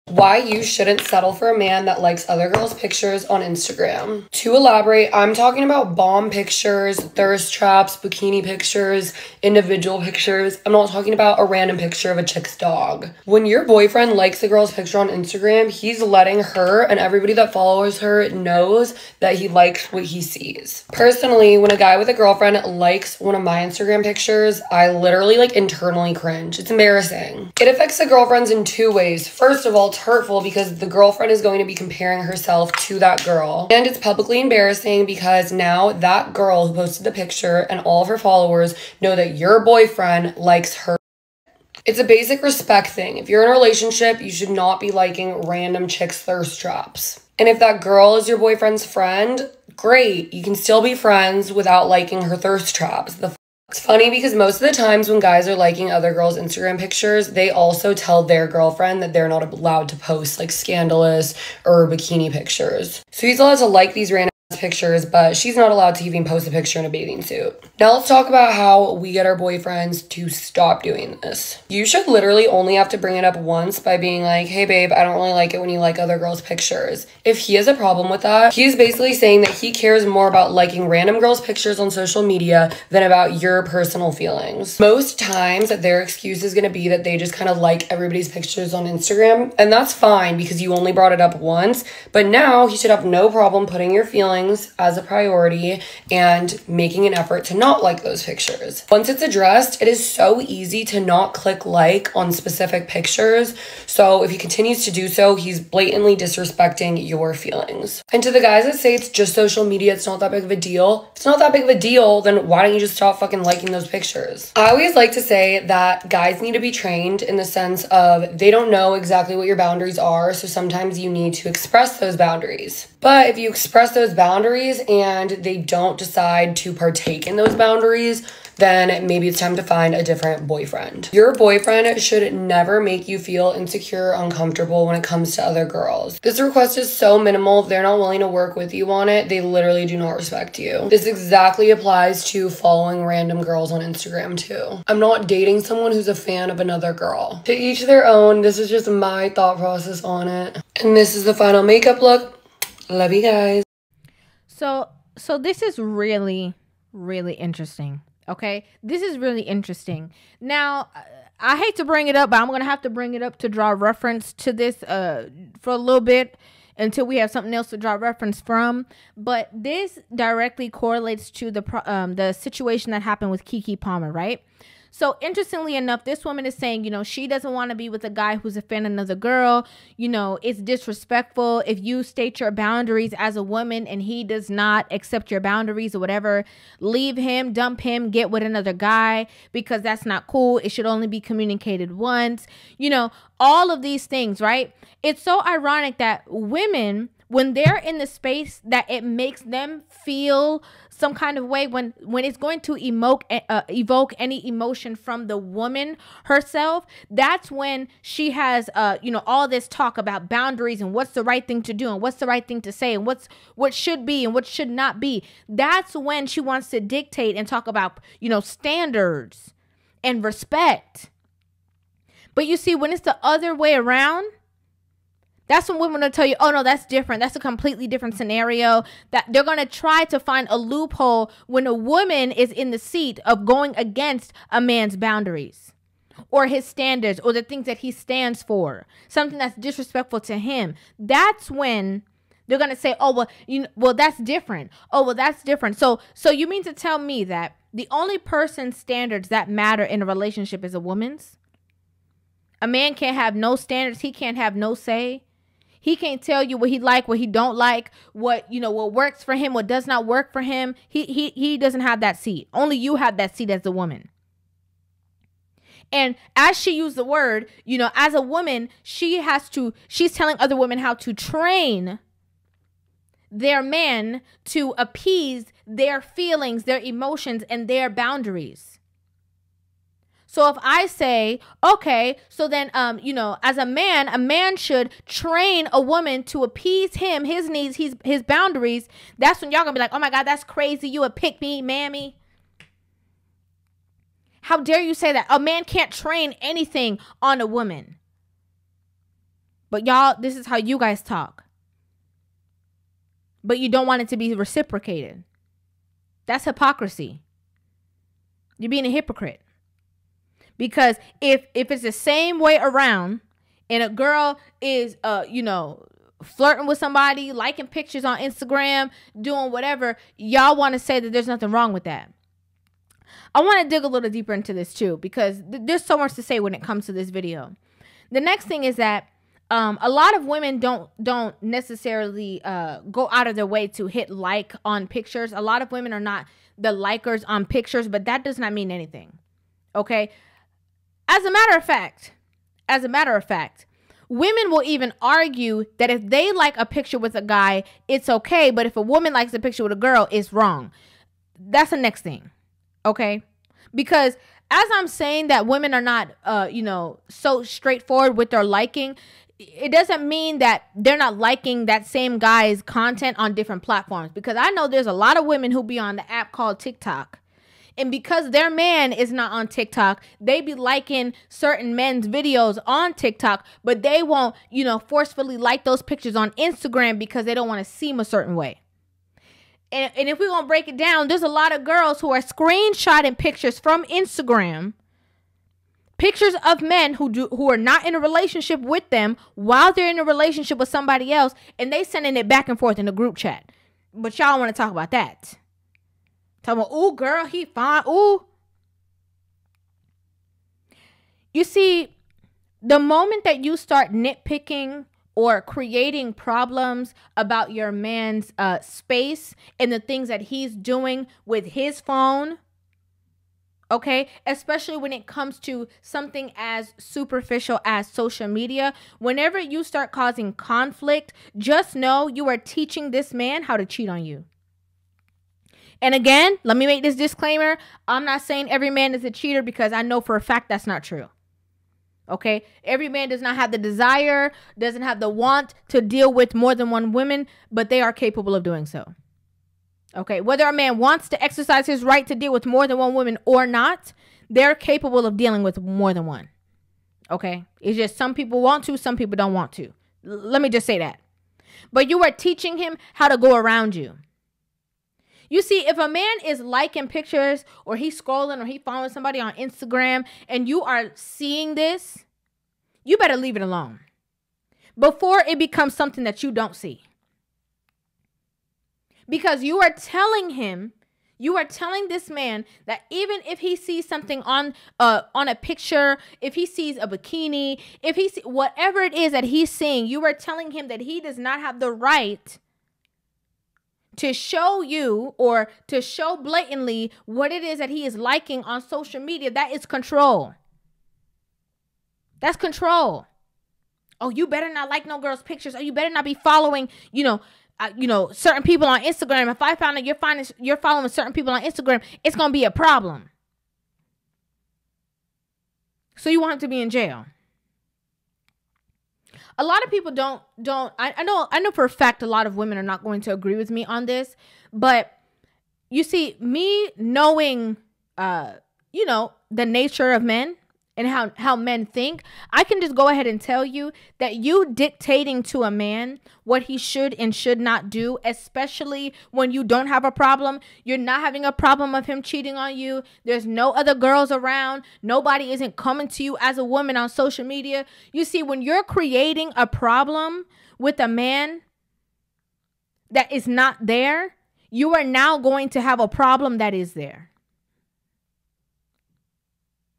Why you shouldn't settle for a man that likes other girls' pictures on Instagram. To elaborate, I'm talking about bomb pictures, thirst traps, bikini pictures, individual pictures. I'm not talking about a random picture of a chick's dog. When your boyfriend likes a girl's picture on Instagram, he's letting her and everybody that follows her knows that he likes what he sees. Personally, when a guy with a girlfriend likes one of my Instagram pictures, I literally internally cringe. It's embarrassing. It affects the girlfriends in two ways. First of all, hurtful because the girlfriend is going to be comparing herself to that girl, and it's publicly embarrassing because now that girl who posted the picture and all of her followers know that your boyfriend likes her. It's a basic respect thing. If you're in a relationship, you should not be liking random chicks' thirst traps. And if that girl is your boyfriend's friend, great, you can still be friends without liking her thirst traps. It's funny because most of the times when guys are liking other girls' Instagram pictures, they also tell their girlfriend that they're not allowed to post scandalous or bikini pictures. So he's allowed to like these random pictures, but she's not allowed to even post a picture in a bathing suit. Now let's talk about how we get our boyfriends to stop doing this. You should literally only have to bring it up once by being like, hey babe, I don't really like it when you like other girls' pictures. If he has a problem with that, he's basically saying that he cares more about liking random girls' pictures on social media than about your personal feelings. Most times their excuse is going to be that they just kind of like everybody's pictures on Instagram, and that's fine because you only brought it up once, but now he should have no problem putting your feelings as a priority and making an effort to not like those pictures. Once it's addressed, it is so easy to not click like on specific pictures. So if he continues to do so, he's blatantly disrespecting your feelings. And to the guys that say it's just social media, it's not that big of a deal. If it's not that big of a deal, then why don't you just stop fucking liking those pictures? I always like to say that guys need to be trained in the sense of they don't know exactly what your boundaries are. So sometimes you need to express those boundaries. But if you express those boundaries and they don't decide to partake in those boundaries, then maybe it's time to find a different boyfriend. Your boyfriend should never make you feel insecure, uncomfortable when it comes to other girls. This request is so minimal. If they're not willing to work with you on it, they literally do not respect you. This exactly applies to following random girls on Instagram too. I'm not dating someone who's a fan of another girl. To each their own. This is just my thought process on it. And this is the final makeup look. Love you guys. So this is really, really interesting. Okay, this is really interesting. Now, I hate to bring it up, but I'm going to have to bring it up to draw reference to this for a little bit until we have something else to draw reference from. But this directly correlates to the situation that happened with Keke Palmer, right? So interestingly enough, this woman is saying, she doesn't want to be with a guy who's a fan of another girl. It's disrespectful if you state your boundaries as a woman and he does not accept your boundaries or whatever. Leave him, dump him, get with another guy because that's not cool. It should only be communicated once. All of these things, right? It's so ironic that women, when they're in the space that it makes them feel some kind of way, when it's going to evoke any emotion from the woman herself, that's when she has all this talk about boundaries and what's the right thing to do and what's the right thing to say and what should be and what should not be. That's when she wants to dictate and talk about standards and respect. But you see, when it's the other way around, that's when women will tell you, oh, no, that's different. That's a completely different scenario. That they're going to try to find a loophole when a woman is in the seat of going against a man's boundaries or his standards or the things that he stands for, something that's disrespectful to him. That's when they're going to say, oh, well, that's different. Oh, well, that's different. So you mean to tell me that the only person's standards that matter in a relationship is a woman's? A man can't have no standards. He can't have no say. He can't tell you what he like, what he don't like, what works for him, what does not work for him. He doesn't have that seat. Only you have that seat as a woman. And as she used the word, as a woman, she's telling other women how to train their men to appease their feelings, their emotions, and their boundaries. So if I say, okay, so then, as a man should train a woman to appease him, his needs, his boundaries. That's when y'all gonna be like, oh my God, that's crazy. You a pick me, mammy. How dare you say that? A man can't train anything on a woman. But y'all, this is how you guys talk. But you don't want it to be reciprocated. That's hypocrisy. You're being a hypocrite. Because if it's the same way around and a girl is, flirting with somebody, liking pictures on Instagram, doing whatever, y'all want to say that there's nothing wrong with that. I want to dig a little deeper into this too, because there's so much to say when it comes to this video. The next thing is that a lot of women don't necessarily go out of their way to hit like on pictures. A lot of women are not the likers on pictures, but that does not mean anything. Okay? As a matter of fact, women will even argue that if they like a picture with a guy, it's okay, but if a woman likes a picture with a girl, it's wrong. That's the next thing. Okay? Because as I'm saying that women are not, so straightforward with their liking, it doesn't mean that they're not liking that same guy's content on different platforms. Because I know there's a lot of women who be on the app called TikTok. And because their man is not on TikTok, they be liking certain men's videos on TikTok, but they won't, forcefully like those pictures on Instagram because they don't want to seem a certain way. And if we're going to break it down, there's a lot of girls who are screenshotting pictures from Instagram, pictures of men who are not in a relationship with them while they're in a relationship with somebody else, and they sending it back and forth in the group chat. But y'all want to talk about that. Talking about, ooh, girl, he fine. Ooh. You see, the moment that you start nitpicking or creating problems about your man's space and the things that he's doing with his phone, okay, especially when it comes to something as superficial as social media, whenever you start causing conflict, just know you are teaching this man how to cheat on you. And again, let me make this disclaimer. I'm not saying every man is a cheater, because I know for a fact that's not true. Okay? Every man does not have the desire, doesn't have the want to deal with more than one woman, but they are capable of doing so. Okay? Whether a man wants to exercise his right to deal with more than one woman or not, they're capable of dealing with more than one. Okay? It's just some people want to, some people don't want to. Let me just say that. But you are teaching him how to go around you. You see, if a man is liking pictures or he's scrolling or he following somebody on Instagram and you are seeing this, you better leave it alone before it becomes something that you don't see. Because you are telling this man that even if he sees something on a picture, if he sees a bikini, if he sees whatever it is that he's seeing, you are telling him that he does not have the right to show you or to show blatantly what it is that he is liking on social media. That is control. That's control. Oh, you better not like no girl's pictures. Oh, you better not be following, certain people on Instagram. If I found that you're following certain people on Instagram, it's going to be a problem. So you want him to be in jail. A lot of people I know for a fact a lot of women are not going to agree with me on this, but you see, me knowing, the nature of men and how men think, I can just go ahead and tell you that you dictating to a man what he should and should not do, especially when you don't have a problem. You're not having a problem of him cheating on you. There's no other girls around. Nobody isn't coming to you as a woman on social media. You see, when you're creating a problem with a man that is not there, you are now going to have a problem that is there.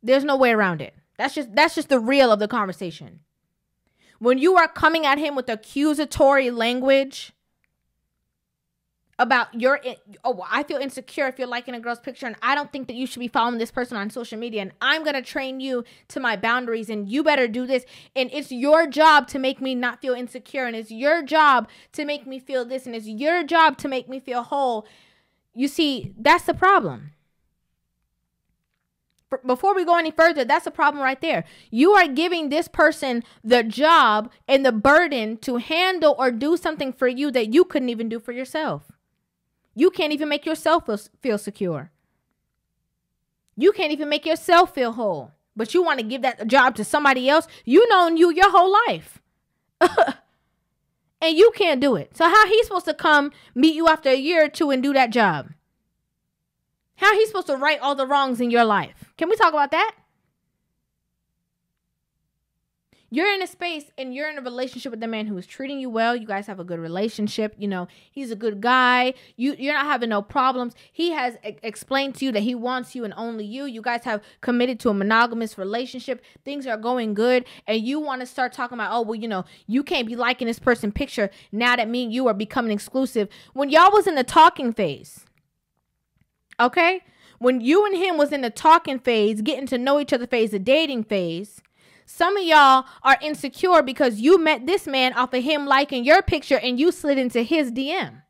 There's no way around it. That's just the real of the conversation. When you are coming at him with accusatory language about I feel insecure if you're liking a girl's picture, and I don't think that you should be following this person on social media, and I'm going to train you to my boundaries, and you better do this, and it's your job to make me not feel insecure, and it's your job to make me feel this, and it's your job to make me feel whole. You see, that's the problem. Before we go any further, that's a problem right there. You are giving this person the job and the burden to handle or do something for you that you couldn't even do for yourself. You can't even make yourself feel secure. You can't even make yourself feel whole. But you want to give that job to somebody else. You known you your whole life. And you can't do it. So how he supposed to come meet you after a year or two and do that job? How he supposed to right all the wrongs in your life? Can we talk about that? You're in a space and you're in a relationship with the man who is treating you well. You guys have a good relationship. You know, he's a good guy. You're not having no problems. He has explained to you that he wants you and only you. You guys have committed to a monogamous relationship. Things are going good. And you want to start talking about, oh, well, you know, you can't be liking this person's picture now that me and you are becoming exclusive. When y'all was in the talking phase, okay? When you and him was in the talking phase, getting to know each other phase, the dating phase, some of y'all are insecure because you met this man off of him liking your picture and you slid into his DM.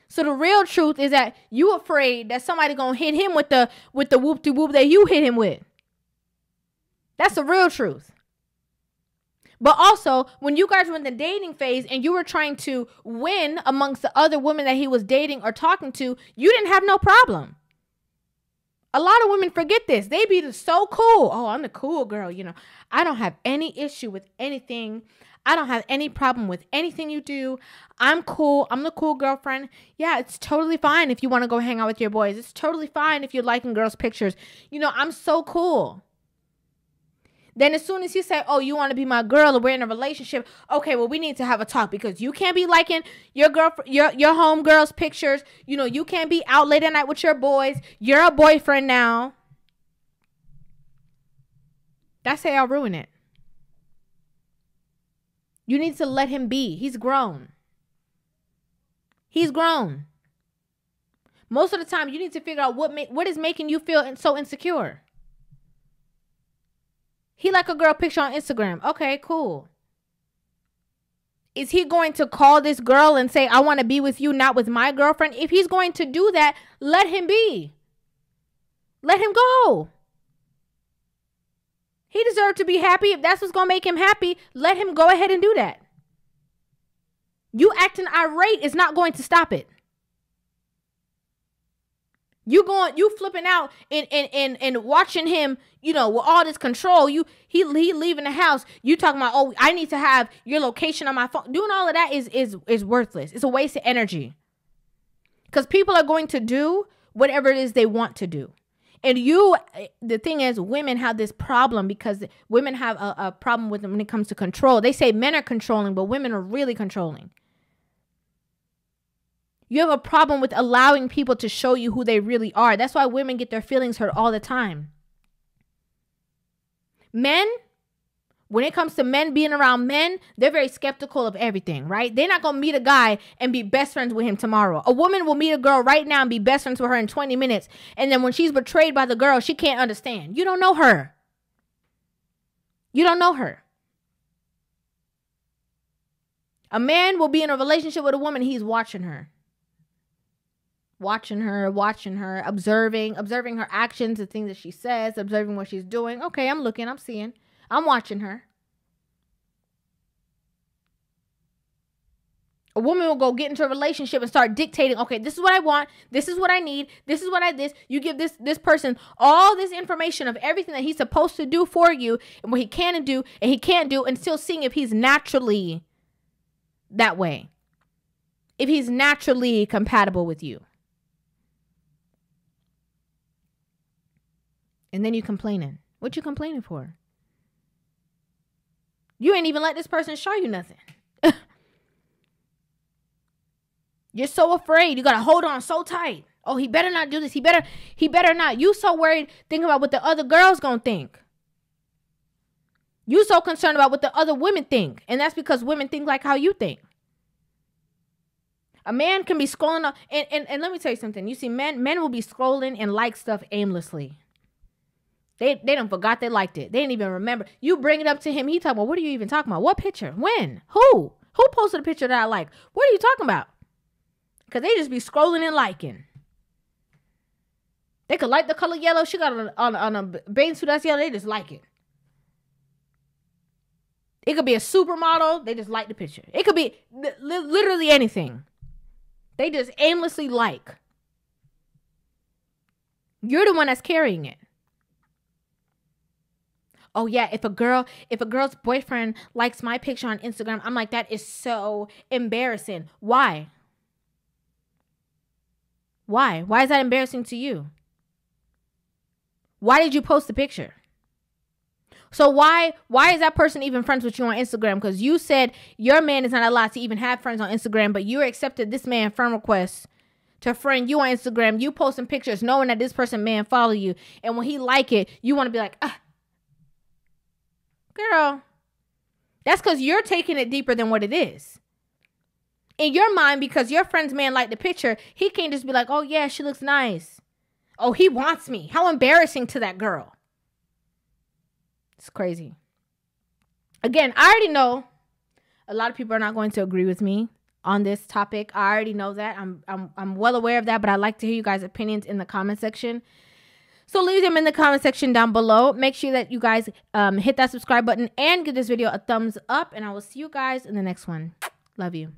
So the real truth is that you afraid that somebody gonna hit him with the whoop-de-whoop that you hit him with. That's the real truth. But also, when you guys were in the dating phase and you were trying to win amongst the other women that he was dating or talking to, you didn't have no problem. A lot of women forget this. They be so cool. Oh, I'm the cool girl. You know, I don't have any issue with anything. I don't have any problem with anything you do. I'm cool. I'm the cool girlfriend. Yeah, it's totally fine if you want to go hang out with your boys. It's totally fine if you're liking girls' pictures. You know, I'm so cool. Then as soon as you say, oh, you want to be my girl or we're in a relationship, okay, well, we need to have a talk because you can't be liking your girlfriend, your homegirl's pictures. You know, you can't be out late at night with your boys. You're a boyfriend now. That's how y'all ruin it. You need to let him be. He's grown. He's grown. Most of the time, you need to figure out what is making you feel so insecure. He like a girl picture on Instagram. Okay, cool. Is he going to call this girl and say, I want to be with you, not with my girlfriend? If he's going to do that, let him be. Let him go. He deserves to be happy. If that's what's going to make him happy, let him go ahead and do that. You acting irate is not going to stop it. You flipping out and watching him, you know, with all this control. He leaving the house. You talking about, oh, I need to have your location on my phone. Doing all of that is worthless. It's a waste of energy. Because people are going to do whatever it is they want to do. And the thing is, women have this problem because women have a problem with them when it comes to control. They say men are controlling, but women are really controlling. You have a problem with allowing people to show you who they really are. That's why women get their feelings hurt all the time. Men, when it comes to men being around men, they're very skeptical of everything, right? They're not going to meet a guy and be best friends with him tomorrow. A woman will meet a girl right now and be best friends with her in 20 minutes. And then when she's betrayed by the girl, she can't understand. You don't know her. You don't know her. A man will be in a relationship with a woman. He's watching her. Watching her, observing her actions, the things that she says, observing what she's doing. Okay, I'm looking, I'm seeing, I'm watching her. A woman will go get into a relationship and start dictating, okay, this is what I want, this is what I need, this is what this. You give this person all this information of everything that he's supposed to do for you and what he can and do and he can't do, and still seeing if he's naturally that way. If he's naturally compatible with you. And then you complaining. What you complaining for? You ain't even let this person show you nothing. You're so afraid. You got to hold on so tight. Oh, he better not do this. He better not. You so worried thinking about what the other girls going to think. You so concerned about what the other women think. And that's because women think like how you think. A man can be scrolling. And let me tell you something. You see, men will be scrolling and like stuff aimlessly. They done forgot they liked it. They didn't even remember. You bring it up to him. He talking about, what are you even talking about? What picture? When? Who? Who posted a picture that I like? What are you talking about? Because they just be scrolling and liking. They could like the color yellow. She got on a bathing suit that's yellow. They just like it. It could be a supermodel. They just like the picture. It could be literally anything. They just aimlessly like. You're the one that's carrying it. Oh yeah, if a girl's boyfriend likes my picture on Instagram, I'm like, that is so embarrassing. Why? Why? Why is that embarrassing to you? Why did you post the picture? So why is that person even friends with you on Instagram? Because you said your man is not allowed to even have friends on Instagram, but you accepted this man friend request to friend you on Instagram. You posting pictures knowing that this person man follow you. And when he like it, you want to be like, girl, that's because you're taking it deeper than what it is. In your mind, because your friend's man liked the picture, he can't just be like, oh yeah, she looks nice. Oh, he wants me. How embarrassing to that girl. It's crazy. Again, I already know a lot of people are not going to agree with me on this topic. I already know that. I'm well aware of that, but I'd like to hear you guys' opinions in the comment section. So leave them in the comment section down below. Make sure that you guys hit that subscribe button and give this video a thumbs up. And I will see you guys in the next one. Love you.